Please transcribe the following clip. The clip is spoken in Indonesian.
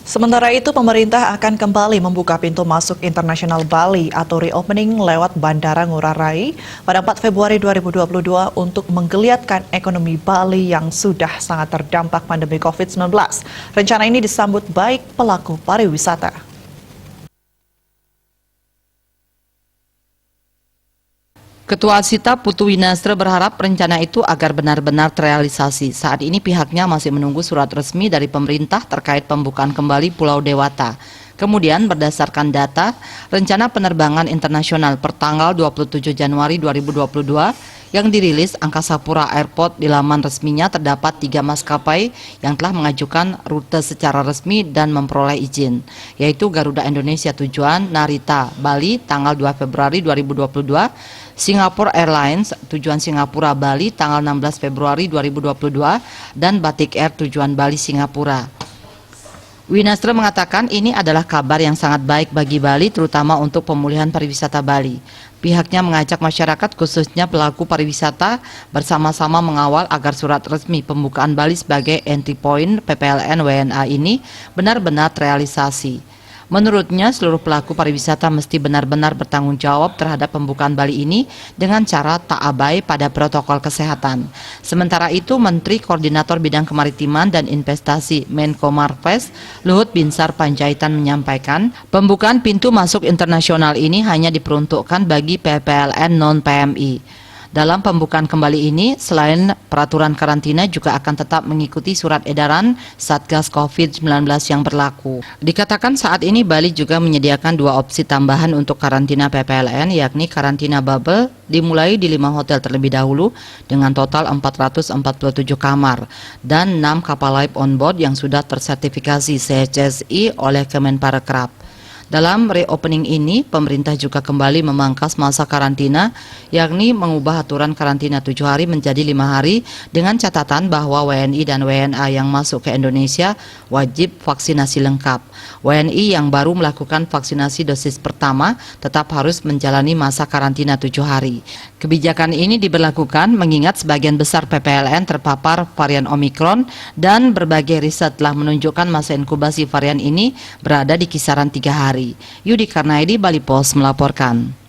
Sementara itu, pemerintah akan kembali membuka pintu masuk internasional Bali atau reopening lewat Bandara Ngurah Rai pada 4 Februari 2022 untuk menggeliatkan ekonomi Bali yang sudah sangat terdampak pandemi COVID-19. Rencana ini disambut baik pelaku pariwisata. Ketua Asita Putu Winastra berharap rencana itu agar benar-benar terrealisasi. Saat ini pihaknya masih menunggu surat resmi dari pemerintah terkait pembukaan kembali Pulau Dewata. Kemudian berdasarkan data, rencana penerbangan internasional per tanggal 27 Januari 2022 yang dirilis Angkasa Pura Airport di laman resminya terdapat 3 maskapai yang telah mengajukan rute secara resmi dan memperoleh izin, yaitu Garuda Indonesia tujuan Narita, Bali tanggal 2 Februari 2022, Singapore Airlines tujuan Singapura Bali tanggal 16 Februari 2022 dan Batik Air tujuan Bali Singapura. Winastra mengatakan ini adalah kabar yang sangat baik bagi Bali, terutama untuk pemulihan pariwisata Bali. Pihaknya mengajak masyarakat khususnya pelaku pariwisata bersama-sama mengawal agar surat resmi pembukaan Bali sebagai entry point PPLN WNA ini benar-benar terrealisasi. Menurutnya, seluruh pelaku pariwisata mesti benar-benar bertanggung jawab terhadap pembukaan Bali ini dengan cara tak abai pada protokol kesehatan. Sementara itu, Menteri Koordinator Bidang Kemaritiman dan Investasi Menko Marves, Luhut Binsar Panjaitan menyampaikan, pembukaan pintu masuk internasional ini hanya diperuntukkan bagi PPLN non-PMI. Dalam pembukaan kembali ini, selain peraturan karantina juga akan tetap mengikuti surat edaran Satgas COVID-19 yang berlaku. Dikatakan saat ini Bali juga menyediakan 2 opsi tambahan untuk karantina PPLN, yakni karantina bubble dimulai di 5 hotel terlebih dahulu dengan total 447 kamar dan 6 kapal live on board yang sudah tersertifikasi CHSI oleh Kemenparekraf. Dalam reopening ini, pemerintah juga kembali memangkas masa karantina, yakni mengubah aturan karantina 7 hari menjadi 5 hari dengan catatan bahwa WNI dan WNA yang masuk ke Indonesia wajib vaksinasi lengkap. WNI yang baru melakukan vaksinasi dosis pertama tetap harus menjalani masa karantina 7 hari. Kebijakan ini diberlakukan mengingat sebagian besar PPLN terpapar varian Omikron dan berbagai riset telah menunjukkan masa inkubasi varian ini berada di kisaran 3 hari. Yudi Karnaidi, Bali Post melaporkan.